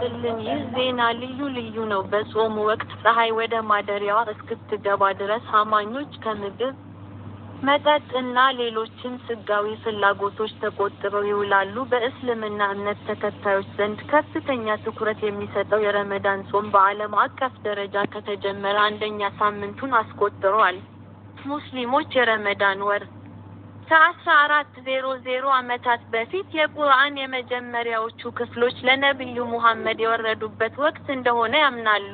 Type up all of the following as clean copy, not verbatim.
ይስጥልኝ። ይህ ዜና ልዩ ነው። በጾም ወቅት ፀሐይ ወደ ማደሪያዋ እስክትገባ ድረስ አማኞች ከምግብ፣ መጠጥ እና ሌሎችም ስጋዊ ፍላጎቶች ተቆጥበው ይውላሉ። በእስልምና እምነት ተከታዮች ዘንድ ከፍተኛ ትኩረት የሚሰጠው የረመዳን ጾም በዓለም አቀፍ ደረጃ ከተጀመረ አንደኛ ሳምንቱን አስቆጥሯል። ሙስሊሞች የረመዳን ወር ከ1400 ዓመታት በፊት የቁርአን የመጀመሪያዎቹ ክፍሎች ለነብዩ ሙሐመድ የወረዱበት ወቅት እንደሆነ ያምናሉ።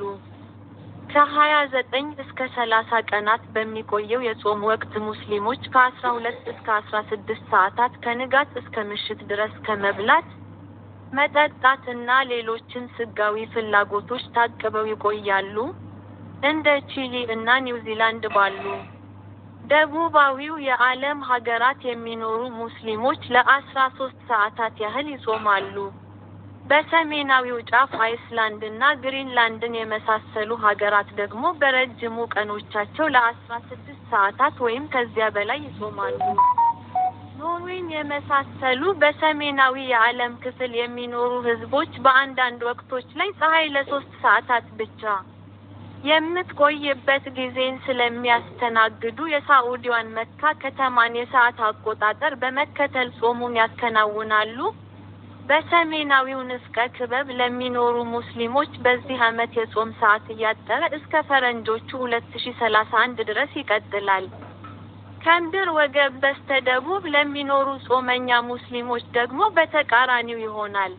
ከ29 እስከ 30 ቀናት በሚቆየው የጾም ወቅት ሙስሊሞች ከ12 እስከ 16 ሰዓታት ከንጋት እስከ ምሽት ድረስ ከመብላት፣ መጠጣት እና ሌሎችም ስጋዊ ፍላጎቶች ታቅበው ይቆያሉ። እንደ ቺሊ እና ኒውዚላንድ ባሉ ደቡባዊው የዓለም ሀገራት የሚኖሩ ሙስሊሞች ለ13 ሰዓታት ያህል ይጾማሉ። በሰሜናዊው ጫፍ አይስላንድ እና ግሪንላንድን የመሳሰሉ ሀገራት ደግሞ በረጅሙ ቀኖቻቸው ለ16 ሰዓታት ወይም ከዚያ በላይ ይጾማሉ። ኖርዌይን የመሳሰሉ በሰሜናዊ የዓለም ክፍል የሚኖሩ ህዝቦች በአንዳንድ ወቅቶች ላይ ፀሐይ ለ3 ሰዓታት ብቻ የምትቆይበት ጊዜን ስለሚያስተናግዱ የሳዑዲዋን መካ ከተማን የሰዓት አቆጣጠር በመከተል ጾሙን ያከናውናሉ። በሰሜናዊው ንፍቀ ክበብ ለሚኖሩ ሙስሊሞች በዚህ ዓመት የጾም ሰዓት እያጠረ እስከ ፈረንጆቹ 2031 ድረስ ይቀጥላል። ከምድር ወገብ በስተደቡብ ለሚኖሩ ጾመኛ ሙስሊሞች ደግሞ በተቃራኒው ይሆናል።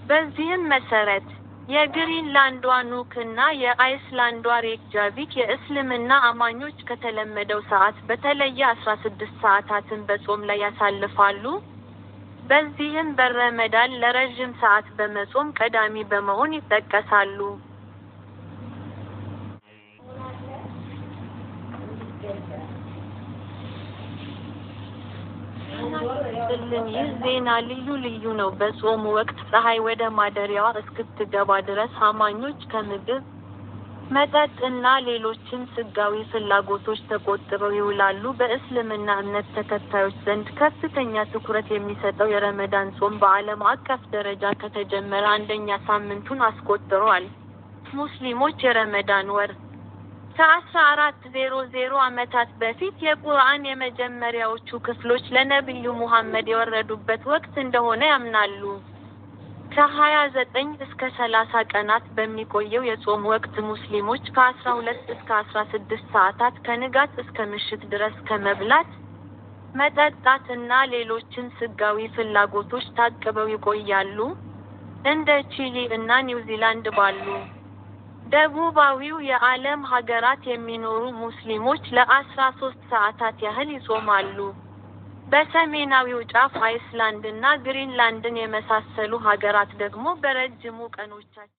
በዚህም መሰረት የግሪንላንዷ ኑክ እና የአይስላንዷ ሬክጃቪክ የእስልምና አማኞች ከተለመደው ሰዓት በተለየ 16 ሰዓታትን በጾም ላይ ያሳልፋሉ። በዚህም በረመዳን ለረጅም ሰዓት በመጾም ቀዳሚ በመሆን ይጠቀሳሉ። ይህ ዜና ልዩ ነው። በጾም ወቅት ፀሐይ ወደ ማደሪያዋ እስክትገባ ድረስ አማኞች ከምግብ፣ መጠጥ እና ሌሎችም ስጋዊ ፍላጎቶች ተቆጥበው ይውላሉ። በእስልምና እምነት ተከታዮች ዘንድ ከፍተኛ ትኩረት የሚሰጠው የረመዳን ጾም በዓለም አቀፍ ደረጃ ከተጀመረ አንደኛ ሳምንቱን አስቆጥሯል። ሙስሊሞች የረመዳን ወር ከ1400 ዓመታት በፊት የቁርአን የመጀመሪያዎቹ ክፍሎች ለነብዩ ሙሐመድ የወረዱበት ወቅት እንደሆነ ያምናሉ። ከ29 እስከ 30 ቀናት በሚቆየው የጾም ወቅት ሙስሊሞች ከ12 እስከ 16 ሰዓታት ከንጋት እስከ ምሽት ድረስ ከመብላት፣ መጠጣት እና ሌሎችም ስጋዊ ፍላጎቶች ታቅበው ይቆያሉ። እንደ ቺሊ እና ኒውዚላንድ ባሉ ደቡባዊው የዓለም ሀገራት የሚኖሩ ሙስሊሞች ለ13 ሰዓታት ያህል ይጾማሉ። በሰሜናዊው ጫፍ አይስላንድ እና ግሪንላንድን የመሳሰሉ ሀገራት ደግሞ በረጅሙ ቀኖቻቸው